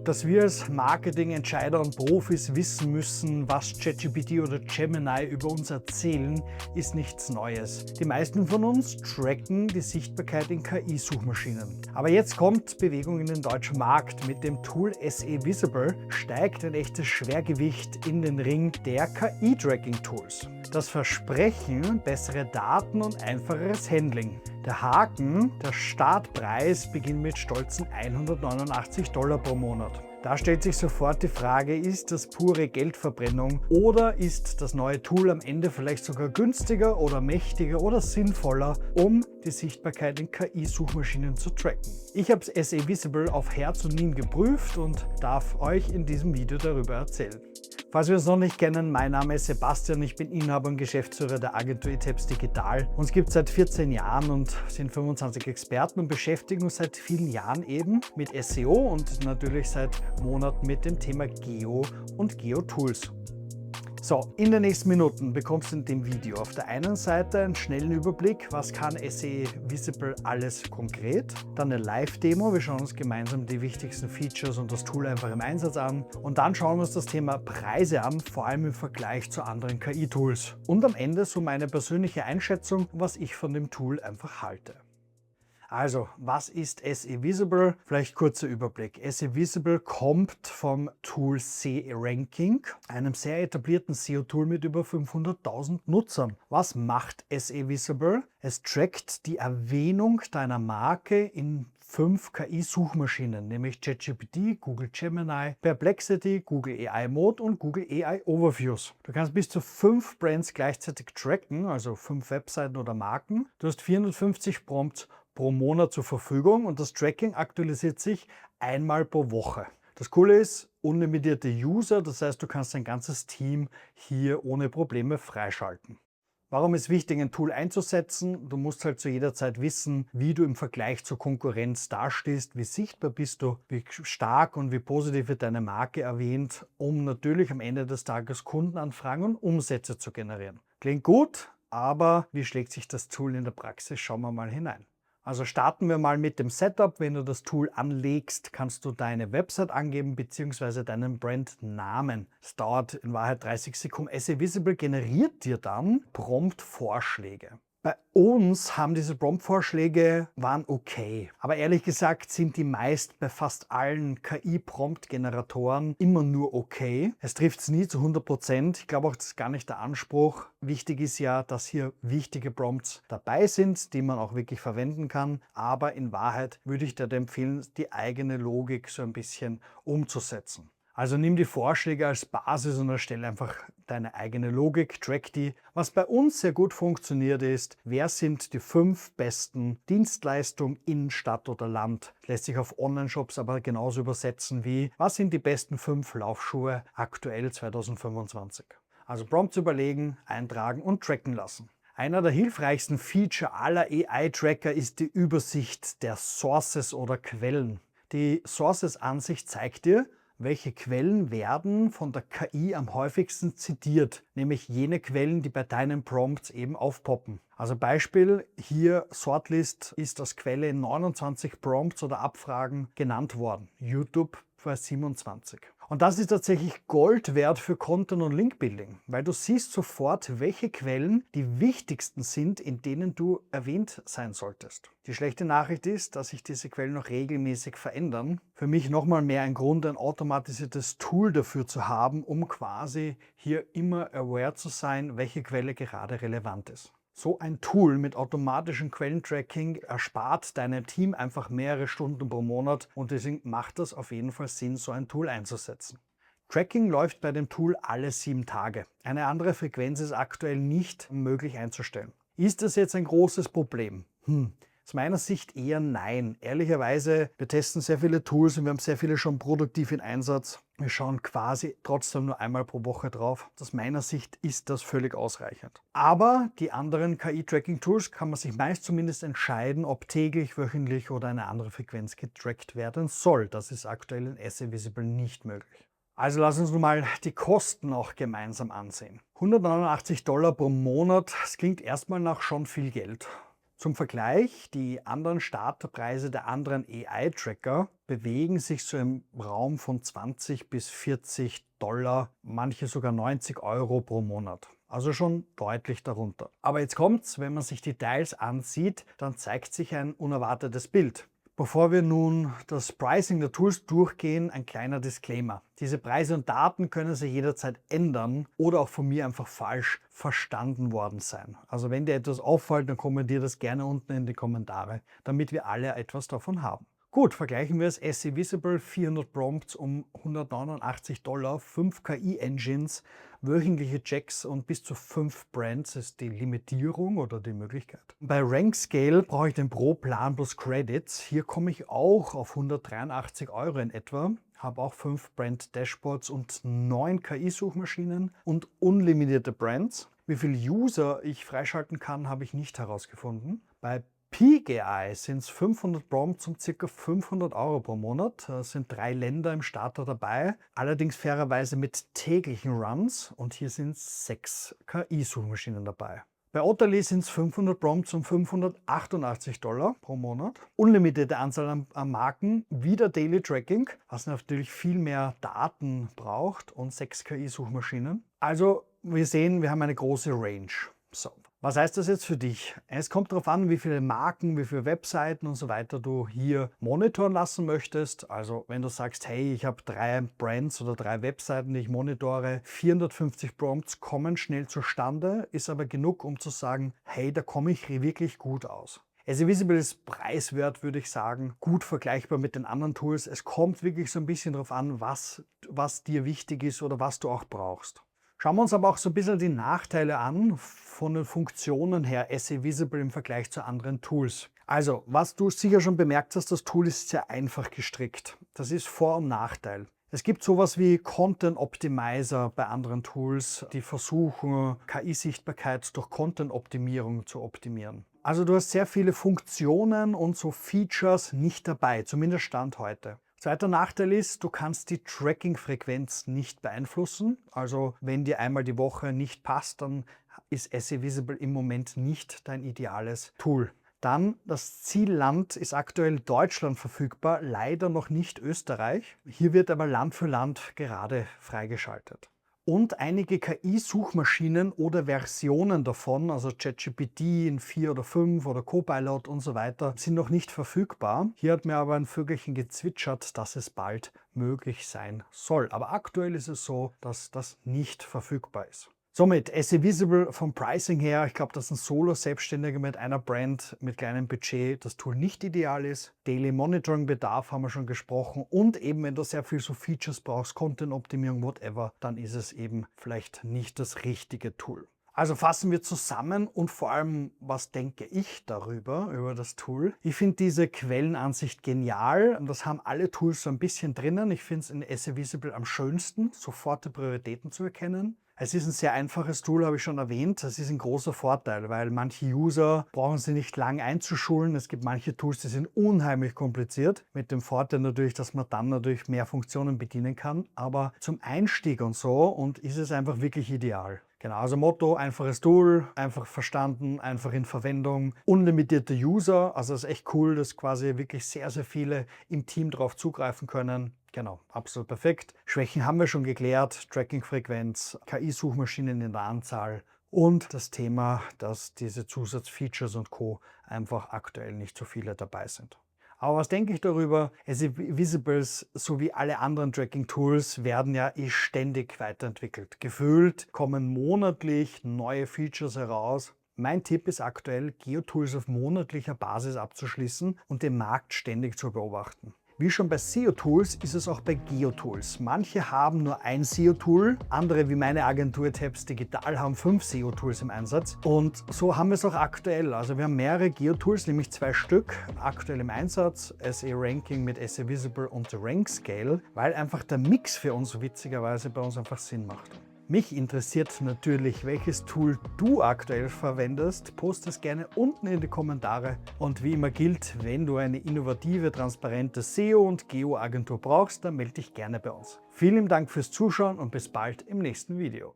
Dass wir als Marketingentscheider und Profis wissen müssen, was ChatGPT oder Gemini über uns erzählen, ist nichts Neues. Die meisten von uns tracken die Sichtbarkeit in KI-Suchmaschinen. Aber jetzt kommt Bewegung in den deutschen Markt. Mit dem Tool SE Visible steigt ein echtes Schwergewicht in den Ring der KI-Tracking-Tools. Das Versprechen, bessere Daten und einfacheres Handling. Der Haken, der Startpreis beginnt mit stolzen $189 pro Monat. Da stellt sich sofort die Frage, ist das pure Geldverbrennung oder ist das neue Tool am Ende vielleicht sogar günstiger oder mächtiger oder sinnvoller, um die Sichtbarkeit in KI-Suchmaschinen zu tracken? Ich habe SE Visible auf Herz und Nieren geprüft und darf euch in diesem Video darüber erzählen. Falls wir uns noch nicht kennen, mein Name ist Sebastian, ich bin Inhaber und Geschäftsführer der Agentur eTapes Digital. Uns gibt es seit 14 Jahren und sind 25 Experten und beschäftigen uns seit vielen Jahren eben mit SEO und natürlich seit Monaten mit dem Thema Geo und Geo-Tools. So, in den nächsten Minuten bekommst du in dem Video auf der einen Seite einen schnellen Überblick, was kann SE Visible alles konkret, dann eine Live-Demo, wir schauen uns gemeinsam die wichtigsten Features und das Tool einfach im Einsatz an und dann schauen wir uns das Thema Preise an, vor allem im Vergleich zu anderen KI-Tools und am Ende so meine persönliche Einschätzung, was ich von dem Tool einfach halte. Also, was ist SE Visible? Vielleicht kurzer Überblick. SE Visible kommt vom Tool C-Ranking, einem sehr etablierten SEO-Tool mit über 500.000 Nutzern. Was macht SE Visible? Es trackt die Erwähnung deiner Marke in 5 KI-Suchmaschinen, nämlich ChatGPT, Google Gemini, Perplexity, Google AI Mode und Google AI Overviews. Du kannst bis zu 5 Brands gleichzeitig tracken, also 5 Webseiten oder Marken. Du hast 450 Prompts pro Monat zur Verfügung und das Tracking aktualisiert sich einmal pro Woche. Das Coole ist, unlimitierte User, das heißt, du kannst dein ganzes Team hier ohne Probleme freischalten. Warum ist wichtig, ein Tool einzusetzen? Du musst halt zu jeder Zeit wissen, wie du im Vergleich zur Konkurrenz dastehst, wie sichtbar bist du, wie stark und wie positiv wird deine Marke erwähnt, um natürlich am Ende des Tages Kundenanfragen und Umsätze zu generieren. Klingt gut, aber wie schlägt sich das Tool in der Praxis? Schauen wir mal hinein. Also starten wir mal mit dem Setup. Wenn du das Tool anlegst, kannst du deine Website angeben bzw. deinen Brandnamen. Es dauert in Wahrheit 30 Sekunden. SE Visible generiert dir dann Prompt-Vorschläge. Bei uns haben diese Prompt-Vorschläge waren okay. Aber ehrlich gesagt sind die meist bei fast allen KI-Prompt-Generatoren immer nur okay. Es trifft es nie zu 100%. Ich glaube auch, das ist gar nicht der Anspruch. Wichtig ist ja, dass hier wichtige Prompts dabei sind, die man auch wirklich verwenden kann. Aber in Wahrheit würde ich dir empfehlen, die eigene Logik so ein bisschen umzusetzen. Also nimm die Vorschläge als Basis und erstelle einfach deine eigene Logik, track die. Was bei uns sehr gut funktioniert ist, wer sind die 5 besten Dienstleistungen in Stadt oder Land? Das lässt sich auf Online-Shops aber genauso übersetzen wie, was sind die besten 5 Laufschuhe aktuell 2025? Also Prompts überlegen, eintragen und tracken lassen. Einer der hilfreichsten Feature aller AI-Tracker ist die Übersicht der Sources oder Quellen. Die Sources-Ansicht zeigt dir, welche Quellen werden von der KI am häufigsten zitiert, nämlich jene Quellen, die bei deinen Prompts eben aufpoppen. Also Beispiel, hier Sortlist ist als Quelle in 29 Prompts oder Abfragen genannt worden. YouTube bei 27. Und das ist tatsächlich Gold wert für Content- und Linkbuilding, weil du siehst sofort, welche Quellen die wichtigsten sind, in denen du erwähnt sein solltest. Die schlechte Nachricht ist, dass sich diese Quellen noch regelmäßig verändern. Für mich nochmal mehr ein Grund, ein automatisiertes Tool dafür zu haben, um quasi hier immer aware zu sein, welche Quelle gerade relevant ist. So ein Tool mit automatischem Quellentracking erspart deinem Team einfach mehrere Stunden pro Monat und deswegen macht das auf jeden Fall Sinn, so ein Tool einzusetzen. Tracking läuft bei dem Tool alle 7 Tage. Eine andere Frequenz ist aktuell nicht möglich einzustellen. Ist das jetzt ein großes Problem? Aus meiner Sicht eher nein. Ehrlicherweise, wir testen sehr viele Tools und wir haben sehr viele schon produktiv in Einsatz. Wir schauen quasi trotzdem nur einmal pro Woche drauf. Aus meiner Sicht ist das völlig ausreichend. Aber die anderen KI-Tracking-Tools kann man sich meist zumindest entscheiden, ob täglich, wöchentlich oder eine andere Frequenz getrackt werden soll. Das ist aktuell in SE Visible nicht möglich. Also lass uns nun mal die Kosten auch gemeinsam ansehen. $189 pro Monat, das klingt erstmal nach schon viel Geld. Zum Vergleich, die anderen Starterpreise der anderen AI-Tracker bewegen sich so im Raum von 20 bis 40 $, manche sogar 90 € pro Monat. Also schon deutlich darunter. Aber jetzt kommt's, wenn man sich Details ansieht, dann zeigt sich ein unerwartetes Bild. Bevor wir nun das Pricing der Tools durchgehen, ein kleiner Disclaimer. Diese Preise und Daten können sich jederzeit ändern oder auch von mir einfach falsch verstanden worden sein. Also wenn dir etwas auffällt, dann kommentier das gerne unten in die Kommentare, damit wir alle etwas davon haben. Gut, vergleichen wir es SE Visible 400 Prompts um 189 $, 5 KI-Engines, wöchentliche Checks und bis zu 5 Brands ist die Limitierung oder die Möglichkeit. Bei RankScale brauche ich den Pro-Plan plus Credits. Hier komme ich auch auf 183 € in etwa. Habe auch 5 Brand-Dashboards und 9 KI-Suchmaschinen und unlimitierte Brands. Wie viele User ich freischalten kann, habe ich nicht herausgefunden. Bei Peak AI sind es 500 Prompts um ca. 500 € pro Monat. Es sind 3 Länder im Starter dabei, allerdings fairerweise mit täglichen Runs und hier sind 6 KI-Suchmaschinen dabei. Bei Otterly sind es 500 Prompts um 588 $ pro Monat. Unlimitierte Anzahl an Marken, wieder Daily Tracking, was natürlich viel mehr Daten braucht und 6 KI-Suchmaschinen. Also wir sehen, wir haben eine große Range. So. Was heißt das jetzt für dich? Es kommt darauf an, wie viele Marken, wie viele Webseiten und so weiter du hier monitoren lassen möchtest. Also wenn du sagst, hey, ich habe 3 Brands oder 3 Webseiten, die ich monitore, 450 Prompts kommen schnell zustande, ist aber genug, um zu sagen, hey, da komme ich wirklich gut aus. SE Visible ist preiswert, würde ich sagen, gut vergleichbar mit den anderen Tools. Es kommt wirklich so ein bisschen darauf an, was dir wichtig ist oder was du auch brauchst. Schauen wir uns aber auch so ein bisschen die Nachteile an von den Funktionen her SE Visible im Vergleich zu anderen Tools. Also, was du sicher schon bemerkt hast, das Tool ist sehr einfach gestrickt. Das ist Vor- und Nachteil. Es gibt sowas wie Content Optimizer bei anderen Tools, die versuchen, KI-Sichtbarkeit durch Content-Optimierung zu optimieren. Also du hast sehr viele Funktionen und so Features nicht dabei, zumindest Stand heute. Zweiter Nachteil ist, du kannst die Tracking-Frequenz nicht beeinflussen. Also wenn dir einmal die Woche nicht passt, dann ist SE Visible im Moment nicht dein ideales Tool. Dann, das Zielland ist aktuell Deutschland verfügbar, leider noch nicht Österreich. Hier wird aber Land für Land gerade freigeschaltet. Und einige KI-Suchmaschinen oder Versionen davon, also ChatGPT in 4 oder 5 oder Copilot und so weiter, sind noch nicht verfügbar. Hier hat mir aber ein Vögelchen gezwitschert, dass es bald möglich sein soll. Aber aktuell ist es so, dass das nicht verfügbar ist. Somit SE Visible vom Pricing her, ich glaube, dass ein Solo-Selbstständiger mit einer Brand mit kleinem Budget das Tool nicht ideal ist. Daily Monitoring Bedarf haben wir schon gesprochen und eben wenn du sehr viel so Features brauchst, Content-Optimierung, whatever, dann ist es eben vielleicht nicht das richtige Tool. Also fassen wir zusammen und vor allem, was denke ich darüber, über das Tool? Ich finde diese Quellenansicht genial und das haben alle Tools so ein bisschen drinnen. Ich finde es in SE Visible am schönsten, sofort die Prioritäten zu erkennen. Es ist ein sehr einfaches Tool, habe ich schon erwähnt. Das ist ein großer Vorteil, weil manche User brauchen sie nicht lang einzuschulen. Es gibt manche Tools, die sind unheimlich kompliziert. Mit dem Vorteil natürlich, dass man dann natürlich mehr Funktionen bedienen kann. Aber zum Einstieg und so und ist es einfach wirklich ideal. Genau, also Motto, einfaches Tool, einfach verstanden, einfach in Verwendung, unlimitierte User, also das ist echt cool, dass quasi wirklich sehr, sehr viele im Team darauf zugreifen können. Genau, absolut perfekt. Schwächen haben wir schon geklärt, Tracking-Frequenz, KI-Suchmaschinen in der Anzahl und das Thema, dass diese Zusatzfeatures und Co. einfach aktuell nicht so viele dabei sind. Aber was denke ich darüber? SE Visibles sowie alle anderen Tracking-Tools werden ja ständig weiterentwickelt. Gefühlt kommen monatlich neue Features heraus. Mein Tipp ist aktuell, Geotools auf monatlicher Basis abzuschließen und den Markt ständig zu beobachten. Wie schon bei SEO-Tools ist es auch bei Geotools. Manche haben nur ein SEO-Tool, andere wie meine Agentur Tabs Digital haben 5 SEO-Tools im Einsatz. Und so haben wir es auch aktuell. Also wir haben mehrere Geotools, nämlich 2 Stück aktuell im Einsatz. SE Ranking mit SE Visible und RankScale, weil einfach der Mix für uns witzigerweise bei uns einfach Sinn macht. Mich interessiert natürlich, welches Tool du aktuell verwendest. Post es gerne unten in die Kommentare. Und wie immer gilt, wenn du eine innovative, transparente SEO- und Geo-Agentur brauchst, dann melde dich gerne bei uns. Vielen Dank fürs Zuschauen und bis bald im nächsten Video.